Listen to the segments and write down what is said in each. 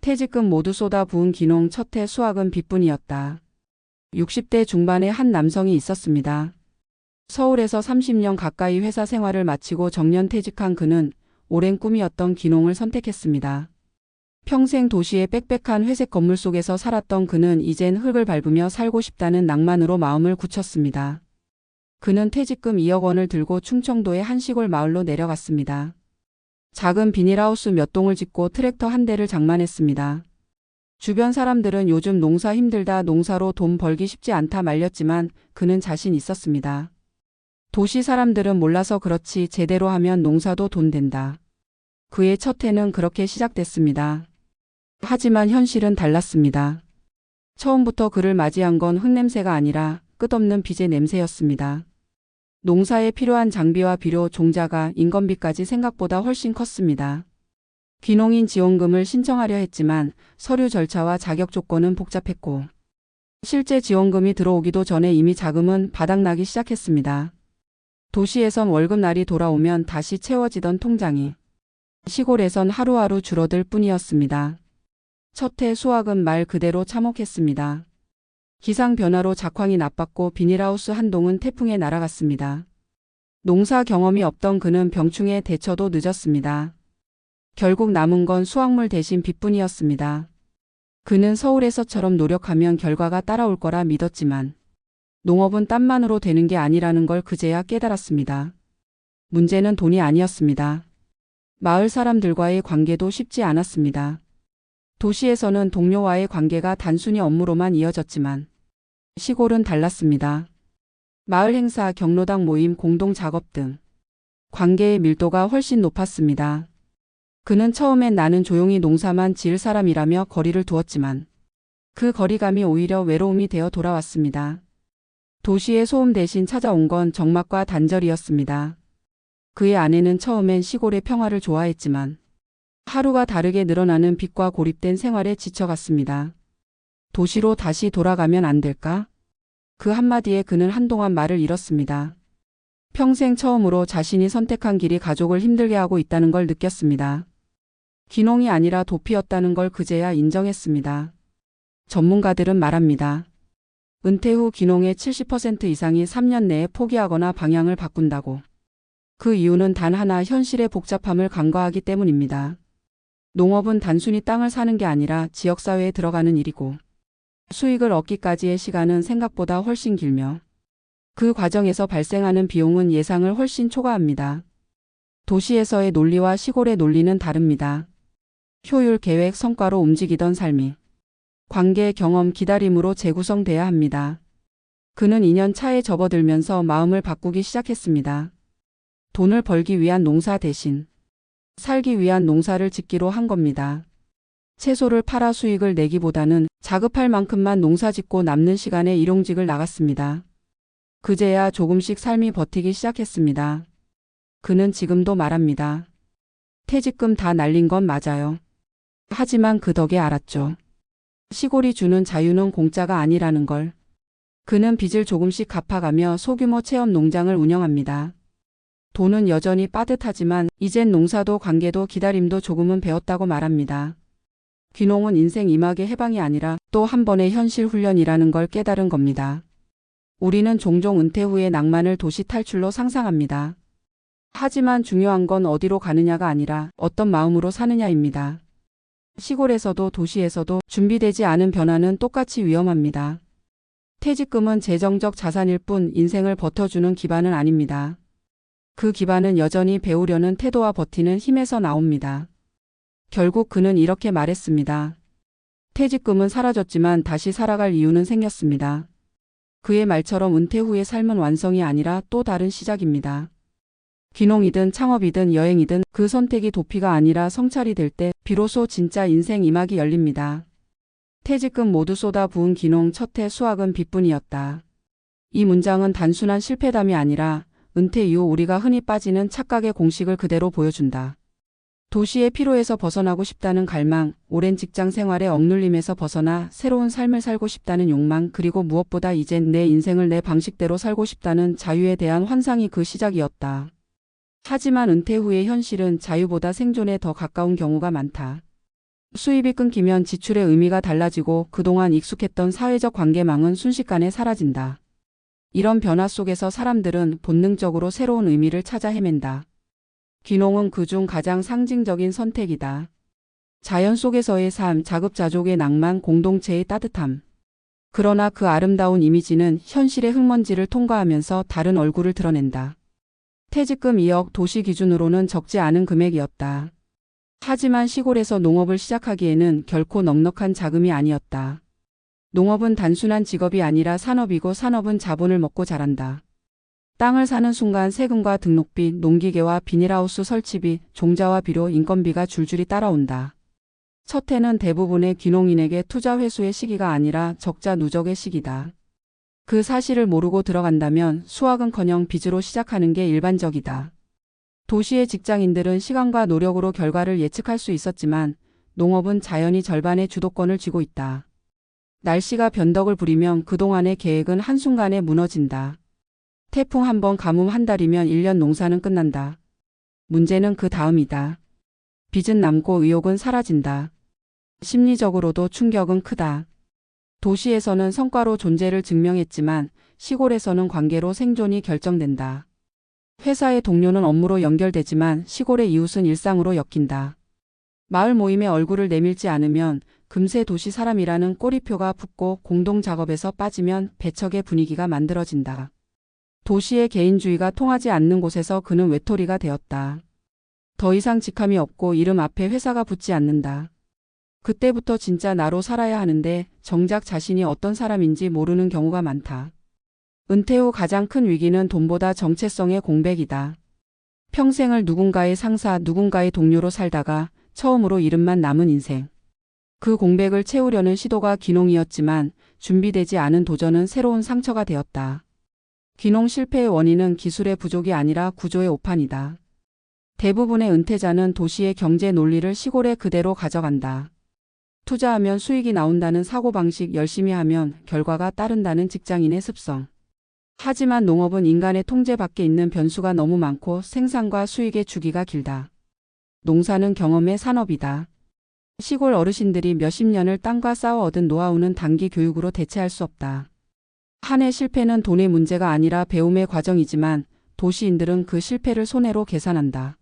퇴직금 모두 쏟아 부은 귀농 첫 해 수확은 빚뿐이었다. 60대 중반의 한 남성이 있었습니다. 서울에서 30년 가까이 회사 생활을 마치고 정년 퇴직한 그는 오랜 꿈이었던 귀농을 선택했습니다. 평생 도시의 빽빽한 회색 건물 속에서 살았던 그는 이젠 흙을 밟으며 살고 싶다는 낭만으로 마음을 굳혔습니다. 그는 퇴직금 2억 원을 들고 충청도의 한 시골 마을로 내려갔습니다. 작은 비닐하우스 몇 동을 짓고 트랙터 한 대를 장만했습니다. 주변 사람들은 요즘 농사 힘들다, 농사로 돈 벌기 쉽지 않다 말렸지만 그는 자신 있었습니다. 도시 사람들은 몰라서 그렇지 제대로 하면 농사도 돈 된다. 그의 첫 해는 그렇게 시작됐습니다. 하지만 현실은 달랐습니다. 처음부터 그를 맞이한 건 흙냄새가 아니라 끝없는 빚의 냄새였습니다. 농사에 필요한 장비와 비료, 종자가, 인건비까지 생각보다 훨씬 컸습니다. 귀농인 지원금을 신청하려 했지만 서류 절차와 자격 조건은 복잡했고 실제 지원금이 들어오기도 전에 이미 자금은 바닥나기 시작했습니다. 도시에선 월급날이 돌아오면 다시 채워지던 통장이 시골에선 하루하루 줄어들 뿐이었습니다. 첫 해 수확은 말 그대로 참혹했습니다. 기상 변화로 작황이 나빴고 비닐하우스 한 동은 태풍에 날아갔습니다. 농사 경험이 없던 그는 병충해 대처도 늦었습니다. 결국 남은 건 수확물 대신 빚뿐이었습니다. 그는 서울에서처럼 노력하면 결과가 따라올 거라 믿었지만 농업은 땀만으로 되는 게 아니라는 걸 그제야 깨달았습니다. 문제는 돈이 아니었습니다. 마을 사람들과의 관계도 쉽지 않았습니다. 도시에서는 동료와의 관계가 단순히 업무로만 이어졌지만 시골은 달랐습니다. 마을 행사, 경로당 모임, 공동 작업 등 관계의 밀도가 훨씬 높았습니다. 그는 처음엔 나는 조용히 농사만 지을 사람이라며 거리를 두었지만 그 거리감이 오히려 외로움이 되어 돌아왔습니다. 도시의 소음 대신 찾아온 건 적막과 단절이었습니다. 그의 아내는 처음엔 시골의 평화를 좋아했지만 하루가 다르게 늘어나는 빚과 고립된 생활에 지쳐갔습니다. 도시로 다시 돌아가면 안 될까? 그 한마디에 그는 한동안 말을 잃었습니다. 평생 처음으로 자신이 선택한 길이 가족을 힘들게 하고 있다는 걸 느꼈습니다. 귀농이 아니라 도피였다는 걸 그제야 인정했습니다. 전문가들은 말합니다. 은퇴 후 귀농의 70% 이상이 3년 내에 포기하거나 방향을 바꾼다고. 그 이유는 단 하나, 현실의 복잡함을 간과하기 때문입니다. 농업은 단순히 땅을 사는 게 아니라 지역사회에 들어가는 일이고 수익을 얻기까지의 시간은 생각보다 훨씬 길며 그 과정에서 발생하는 비용은 예상을 훨씬 초과합니다. 도시에서의 논리와 시골의 논리는 다릅니다. 효율, 계획, 성과로 움직이던 삶이 관계, 경험, 기다림으로 재구성돼야 합니다. 그는 2년 차에 접어들면서 마음을 바꾸기 시작했습니다. 돈을 벌기 위한 농사 대신 살기 위한 농사를 짓기로 한 겁니다. 채소를 팔아 수익을 내기보다는 자급할 만큼만 농사 짓고 남는 시간에 일용직을 나갔습니다. 그제야 조금씩 삶이 버티기 시작했습니다. 그는 지금도 말합니다. 퇴직금 다 날린 건 맞아요. 하지만 그 덕에 알았죠. 시골이 주는 자유는 공짜가 아니라는 걸. 그는 빚을 조금씩 갚아가며 소규모 체험 농장을 운영합니다. 돈은 여전히 빠듯하지만 이젠 농사도 관계도 기다림도 조금은 배웠다고 말합니다. 귀농은 인생 이막의 해방이 아니라 또 한 번의 현실 훈련이라는 걸 깨달은 겁니다. 우리는 종종 은퇴 후의 낭만을 도시 탈출로 상상합니다. 하지만 중요한 건 어디로 가느냐가 아니라 어떤 마음으로 사느냐입니다. 시골에서도 도시에서도 준비되지 않은 변화는 똑같이 위험합니다. 퇴직금은 재정적 자산일 뿐 인생을 버텨주는 기반은 아닙니다. 그 기반은 여전히 배우려는 태도와 버티는 힘에서 나옵니다. 결국 그는 이렇게 말했습니다. 퇴직금은 사라졌지만 다시 살아갈 이유는 생겼습니다. 그의 말처럼 은퇴 후의 삶은 완성이 아니라 또 다른 시작입니다. 귀농이든 창업이든 여행이든 그 선택이 도피가 아니라 성찰이 될 때 비로소 진짜 인생 이막이 열립니다. 퇴직금 모두 쏟아 부은 귀농 첫 해 수확은 빚뿐이었다. 이 문장은 단순한 실패담이 아니라 은퇴 이후 우리가 흔히 빠지는 착각의 공식을 그대로 보여준다. 도시의 피로에서 벗어나고 싶다는 갈망, 오랜 직장 생활의 억눌림에서 벗어나 새로운 삶을 살고 싶다는 욕망, 그리고 무엇보다 이젠 내 인생을 내 방식대로 살고 싶다는 자유에 대한 환상이 그 시작이었다. 하지만 은퇴 후의 현실은 자유보다 생존에 더 가까운 경우가 많다. 수입이 끊기면 지출의 의미가 달라지고 그동안 익숙했던 사회적 관계망은 순식간에 사라진다. 이런 변화 속에서 사람들은 본능적으로 새로운 의미를 찾아 헤맨다. 귀농은 그중 가장 상징적인 선택이다. 자연 속에서의 삶, 자급자족의 낭만, 공동체의 따뜻함. 그러나 그 아름다운 이미지는 현실의 흙먼지를 통과하면서 다른 얼굴을 드러낸다. 퇴직금 2억, 도시 기준으로는 적지 않은 금액이었다. 하지만 시골에서 농업을 시작하기에는 결코 넉넉한 자금이 아니었다. 농업은 단순한 직업이 아니라 산업이고 산업은 자본을 먹고 자란다. 땅을 사는 순간 세금과 등록비, 농기계와 비닐하우스 설치비, 종자와 비료, 인건비가 줄줄이 따라온다. 첫 해는 대부분의 귀농인에게 투자 회수의 시기가 아니라 적자 누적의 시기다. 그 사실을 모르고 들어간다면 수확은커녕 빚으로 시작하는 게 일반적이다. 도시의 직장인들은 시간과 노력으로 결과를 예측할 수 있었지만 농업은 자연이 절반의 주도권을 쥐고 있다. 날씨가 변덕을 부리면 그동안의 계획은 한순간에 무너진다. 태풍 한 번, 가뭄 한 달이면 1년 농사는 끝난다. 문제는 그 다음이다. 빚은 남고 의욕은 사라진다. 심리적으로도 충격은 크다. 도시에서는 성과로 존재를 증명했지만 시골에서는 관계로 생존이 결정된다. 회사의 동료는 업무로 연결되지만 시골의 이웃은 일상으로 엮인다. 마을 모임에 얼굴을 내밀지 않으면 금세 도시 사람이라는 꼬리표가 붙고 공동작업에서 빠지면 배척의 분위기가 만들어진다. 도시의 개인주의가 통하지 않는 곳에서 그는 외톨이가 되었다. 더 이상 직함이 없고 이름 앞에 회사가 붙지 않는다. 그때부터 진짜 나로 살아야 하는데 정작 자신이 어떤 사람인지 모르는 경우가 많다. 은퇴 후 가장 큰 위기는 돈보다 정체성의 공백이다. 평생을 누군가의 상사, 누군가의 동료로 살다가 처음으로 이름만 남은 인생. 그 공백을 채우려는 시도가 귀농이었지만 준비되지 않은 도전은 새로운 상처가 되었다. 귀농 실패의 원인은 기술의 부족이 아니라 구조의 오판이다. 대부분의 은퇴자는 도시의 경제 논리를 시골에 그대로 가져간다. 투자하면 수익이 나온다는 사고방식, 열심히 하면 결과가 따른다는 직장인의 습성. 하지만 농업은 인간의 통제 밖에 있는 변수가 너무 많고 생산과 수익의 주기가 길다. 농사는 경험의 산업이다. 시골 어르신들이 몇십 년을 땅과 싸워 얻은 노하우는 단기 교육으로 대체할 수 없다. 한 해 실패는 돈의 문제가 아니라 배움의 과정이지만 도시인들은 그 실패를 손해로 계산한다.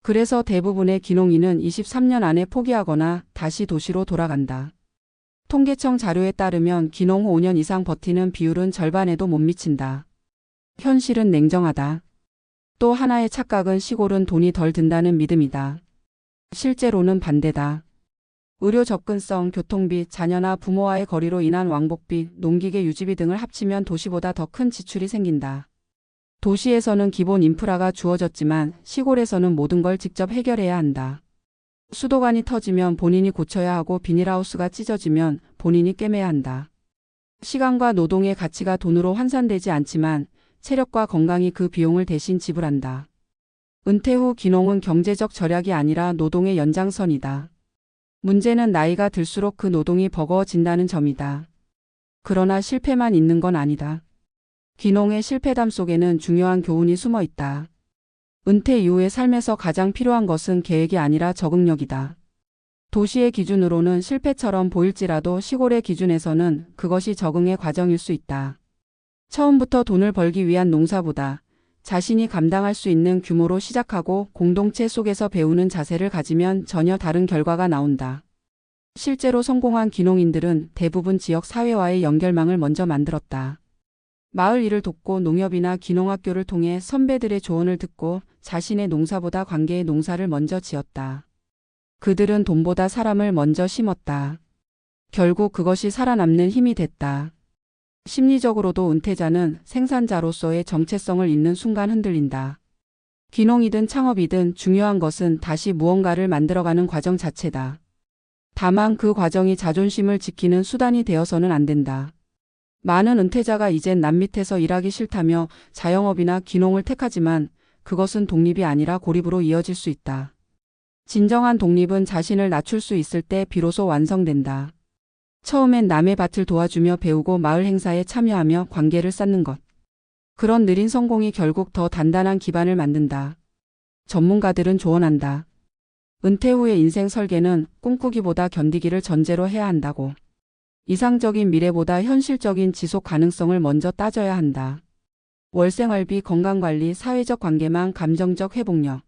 그래서 대부분의 귀농인은 23년 안에 포기하거나 다시 도시로 돌아간다. 통계청 자료에 따르면 귀농 후 5년 이상 버티는 비율은 절반에도 못 미친다. 현실은 냉정하다. 또 하나의 착각은 시골은 돈이 덜 든다는 믿음이다. 실제로는 반대다. 의료 접근성, 교통비, 자녀나 부모와의 거리로 인한 왕복비, 농기계 유지비 등을 합치면 도시보다 더 큰 지출이 생긴다. 도시에서는 기본 인프라가 주어졌지만 시골에서는 모든 걸 직접 해결해야 한다. 수도관이 터지면 본인이 고쳐야 하고 비닐하우스가 찢어지면 본인이 꿰매야 한다. 시간과 노동의 가치가 돈으로 환산되지 않지만 체력과 건강이 그 비용을 대신 지불한다. 은퇴 후 귀농은 경제적 절약이 아니라 노동의 연장선이다. 문제는 나이가 들수록 그 노동이 버거워진다는 점이다. 그러나 실패만 있는 건 아니다. 귀농의 실패담 속에는 중요한 교훈이 숨어 있다. 은퇴 이후의 삶에서 가장 필요한 것은 계획이 아니라 적응력이다. 도시의 기준으로는 실패처럼 보일지라도 시골의 기준에서는 그것이 적응의 과정일 수 있다. 처음부터 돈을 벌기 위한 농사보다 자신이 감당할 수 있는 규모로 시작하고 공동체 속에서 배우는 자세를 가지면 전혀 다른 결과가 나온다. 실제로 성공한 귀농인들은 대부분 지역 사회와의 연결망을 먼저 만들었다. 마을 일을 돕고 농협이나 귀농학교를 통해 선배들의 조언을 듣고 자신의 농사보다 관계의 농사를 먼저 지었다. 그들은 돈보다 사람을 먼저 심었다. 결국 그것이 살아남는 힘이 됐다. 심리적으로도 은퇴자는 생산자로서의 정체성을 잃는 순간 흔들린다. 귀농이든 창업이든 중요한 것은 다시 무언가를 만들어가는 과정 자체다. 다만 그 과정이 자존심을 지키는 수단이 되어서는 안 된다. 많은 은퇴자가 이젠 남 밑에서 일하기 싫다며 자영업이나 귀농을 택하지만 그것은 독립이 아니라 고립으로 이어질 수 있다. 진정한 독립은 자신을 낮출 수 있을 때 비로소 완성된다. 처음엔 남의 밭을 도와주며 배우고 마을 행사에 참여하며 관계를 쌓는 것. 그런 느린 성공이 결국 더 단단한 기반을 만든다. 전문가들은 조언한다. 은퇴 후의 인생 설계는 꿈꾸기보다 견디기를 전제로 해야 한다고. 이상적인 미래보다 현실적인 지속 가능성을 먼저 따져야 한다. 월생활비, 건강관리, 사회적 관계망, 감정적 회복력.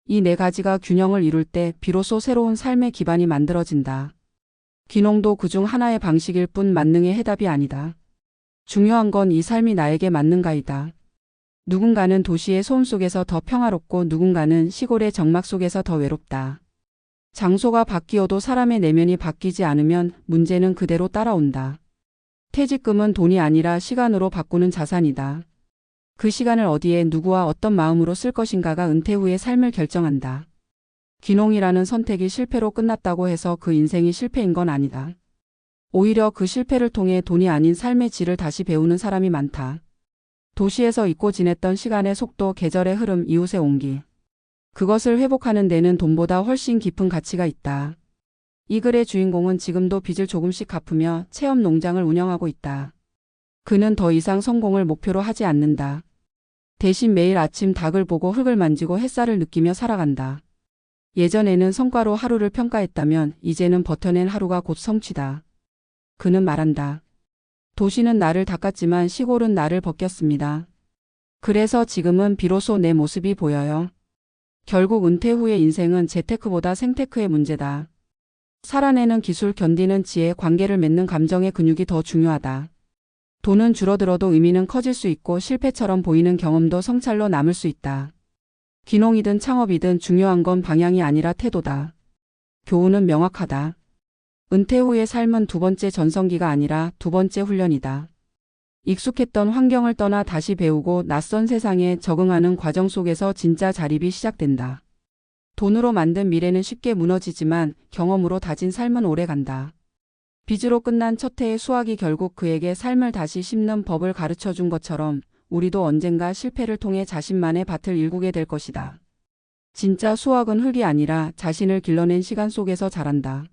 이 네 가지가 균형을 이룰 때 비로소 새로운 삶의 기반이 만들어진다. 귀농도 그중 하나의 방식일 뿐 만능의 해답이 아니다. 중요한 건 이 삶이 나에게 맞는가이다. 누군가는 도시의 소음 속에서 더 평화롭고 누군가는 시골의 적막 속에서 더 외롭다. 장소가 바뀌어도 사람의 내면이 바뀌지 않으면 문제는 그대로 따라온다. 퇴직금은 돈이 아니라 시간으로 바꾸는 자산이다. 그 시간을 어디에 누구와 어떤 마음으로 쓸 것인가가 은퇴 후의 삶을 결정한다. 귀농이라는 선택이 실패로 끝났다고 해서 그 인생이 실패인 건 아니다. 오히려 그 실패를 통해 돈이 아닌 삶의 질을 다시 배우는 사람이 많다. 도시에서 잊고 지냈던 시간의 속도, 계절의 흐름, 이웃의 온기. 그것을 회복하는 데는 돈보다 훨씬 깊은 가치가 있다. 이 글의 주인공은 지금도 빚을 조금씩 갚으며 체험 농장을 운영하고 있다. 그는 더 이상 성공을 목표로 하지 않는다. 대신 매일 아침 닭을 보고 흙을 만지고 햇살을 느끼며 살아간다. 예전에는 성과로 하루를 평가했다면 이제는 버텨낸 하루가 곧 성취다. 그는 말한다. 도시는 나를 닦았지만 시골은 나를 벗겼습니다. 그래서 지금은 비로소 내 모습이 보여요. 결국 은퇴 후의 인생은 재테크보다 생테크의 문제다. 살아내는 기술, 견디는 지혜, 관계를 맺는 감정의 근육이 더 중요하다. 돈은 줄어들어도 의미는 커질 수 있고 실패처럼 보이는 경험도 성찰로 남을 수 있다. 귀농이든 창업이든 중요한 건 방향이 아니라 태도다. 교훈은 명확하다. 은퇴 후의 삶은 두 번째 전성기가 아니라 두 번째 훈련이다. 익숙했던 환경을 떠나 다시 배우고 낯선 세상에 적응하는 과정 속에서 진짜 자립이 시작된다. 돈으로 만든 미래는 쉽게 무너지지만 경험으로 다진 삶은 오래간다. 빚으로 끝난 첫 해의 수학이 결국 그에게 삶을 다시 심는 법을 가르쳐 준 것처럼 우리도 언젠가 실패를 통해 자신만의 밭을 일구게 될 것이다. 진짜 수학은 흙이 아니라 자신을 길러낸 시간 속에서 자란다.